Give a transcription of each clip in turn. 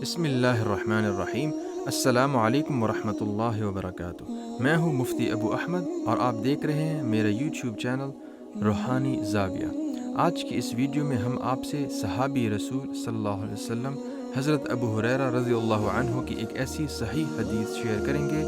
بسم اللہ الرحمن الرحیم۔ السلام علیکم ورحمۃ اللہ وبرکاتہ۔ میں ہوں مفتی ابو احمد اور آپ دیکھ رہے ہیں میرا یوٹیوب چینل روحانی زاویہ۔ آج کی اس ویڈیو میں ہم آپ سے صحابی رسول صلی اللہ علیہ وسلم حضرت ابو ہریرہ رضی اللہ عنہ کی ایک ایسی صحیح حدیث شیئر کریں گے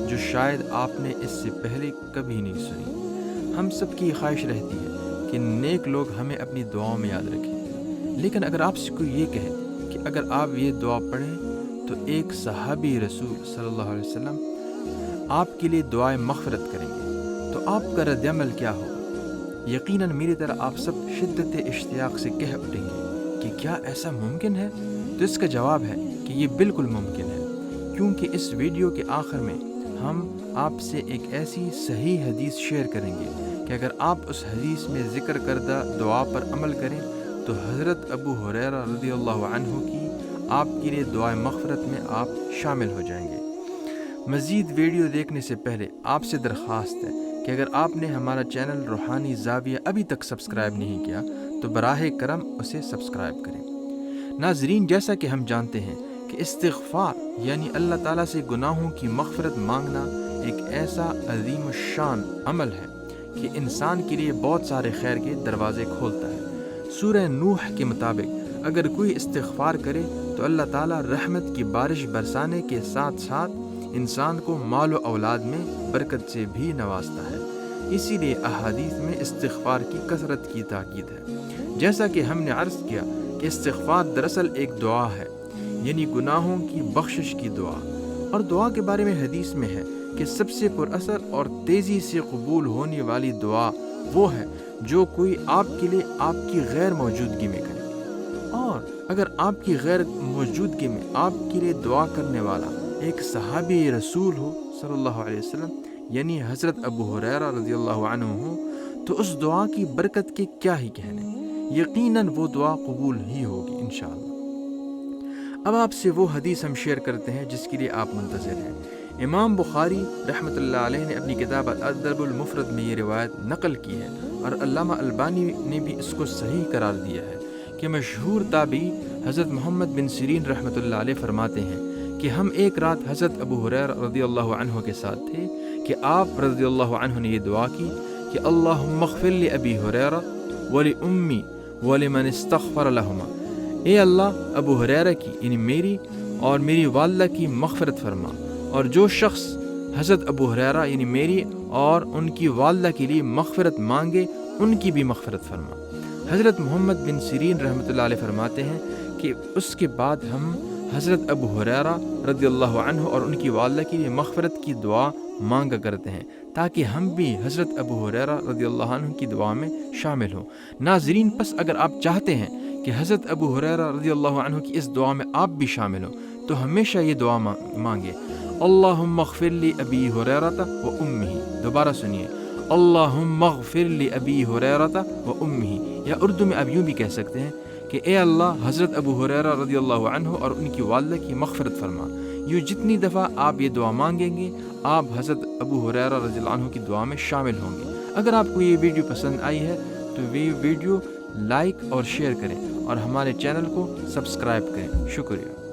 جو شاید آپ نے اس سے پہلے کبھی نہیں سنی۔ ہم سب کی خواہش رہتی ہے کہ نیک لوگ ہمیں اپنی دعاؤں میں یاد رکھیں، لیکن اگر آپ سے کوئی یہ کہے کہ اگر آپ یہ دعا پڑھیں تو ایک صحابی رسول صلی اللہ علیہ وسلم آپ کے لیے دعائے مغفرت کریں گے، تو آپ کا رد عمل کیا ہوگا؟ یقیناً میری طرح آپ سب شدت اشتیاق سے کہہ اٹھیں گے کہ کیا ایسا ممکن ہے؟ تو اس کا جواب ہے کہ یہ بالکل ممکن ہے، کیونکہ اس ویڈیو کے آخر میں ہم آپ سے ایک ایسی صحیح حدیث شیئر کریں گے کہ اگر آپ اس حدیث میں ذکر کردہ دعا پر عمل کریں تو حضرت ابو ہریرہ رضی اللہ عنہ کی آپ کے لیے دعائے مغفرت میں آپ شامل ہو جائیں گے۔ مزید ویڈیو دیکھنے سے پہلے آپ سے درخواست ہے کہ اگر آپ نے ہمارا چینل روحانی زاویہ ابھی تک سبسکرائب نہیں کیا تو براہ کرم اسے سبسکرائب کریں۔ ناظرین، جیسا کہ ہم جانتے ہیں کہ استغفار یعنی اللہ تعالیٰ سے گناہوں کی مغفرت مانگنا ایک ایسا عظیم الشان عمل ہے کہ انسان کے لیے بہت سارے خیر کے دروازے کھولتا ہے۔ سورہ نوح کے مطابق اگر کوئی استغفار کرے تو اللہ تعالیٰ رحمت کی بارش برسانے کے ساتھ ساتھ انسان کو مال و اولاد میں برکت سے بھی نوازتا ہے۔ اسی لیے احادیث میں استغفار کی کثرت کی تاکید ہے۔ جیسا کہ ہم نے عرض کیا کہ استغفار دراصل ایک دعا ہے، یعنی گناہوں کی بخشش کی دعا، اور دعا کے بارے میں حدیث میں ہے کہ سب سے پر اثر اور تیزی سے قبول ہونے والی دعا وہ ہے جو کوئی آپ کے لیے آپ کی غیر موجودگی میں کرے، اور اگر آپ کی غیر موجودگی میں آپ کے لیے دعا کرنے والا ایک صحابی رسول ہو صلی اللہ علیہ وسلم یعنی حضرت ابو ہریرہ رضی اللہ عنہ ہو، تو اس دعا کی برکت کے کیا ہی کہنے، یقیناً وہ دعا قبول ہی ہوگی انشاءاللہ۔ اب آپ سے وہ حدیث ہم شیئر کرتے ہیں جس کے لیے آپ منتظر ہیں۔ امام بخاری رحمۃ اللہ علیہ نے اپنی کتاب الادب المفرد میں یہ روایت نقل کی ہے، اور علامہ البانی نے بھی اس کو صحیح قرار دیا ہے کہ مشہور تابعی حضرت محمد بن سیرین رحمۃ اللہ علیہ فرماتے ہیں کہ ہم ایک رات حضرت ابو ہریرہ رضی اللہ عنہ کے ساتھ تھے کہ آپ رضی اللہ عنہ نے یہ دعا کی کہ اللہم اغفر لابی ہریرہ ولأمی ولمن استغفر لہما، اے اللہ ابو ہریرہ کی یعنی میری اور میری والدہ کی مغفرت فرما، اور جو شخص حضرت ابو ہریرہ یعنی میری اور ان کی والدہ کے لیے مغفرت مانگے ان کی بھی مغفرت فرما۔ حضرت محمد بن سیرین رحمۃ اللہ علیہ فرماتے ہیں کہ اس کے بعد ہم حضرت ابو ہریرہ رضی اللہ عنہ اور ان کی والدہ کے لیے مغفرت کی دعا مانگا کرتے ہیں تاکہ ہم بھی حضرت ابو ہریرہ رضی اللہ عنہ کی دعا میں شامل ہوں۔ ناظرین، پس اگر آپ چاہتے ہیں کہ حضرت ابو ہریرہ رضی اللہ عنہ کی اس دعا میں آپ بھی شامل ہوں تو ہمیشہ یہ دعا مانگے، اللہم اغفر لی ابی ہریرہ و امہ۔ دوبارہ سنیے، اللہم اغفر لی ابی ہریرہ و امہ، یا اردو میں آپ یوں بھی کہہ سکتے ہیں کہ اے اللہ حضرت ابو ہریرہ رضی اللہ عنہ اور ان کی والدہ کی مغفرت فرما۔ یوں جتنی دفعہ آپ یہ دعا مانگیں گے آپ حضرت ابو ہریرہ رضی اللہ عنہ کی دعا میں شامل ہوں گے۔ اگر آپ کو یہ ویڈیو پسند آئی ہے تو یہ ویڈیو لائک اور شیئر کریں اور ہمارے چینل کو سبسکرائب کریں۔ شکریہ۔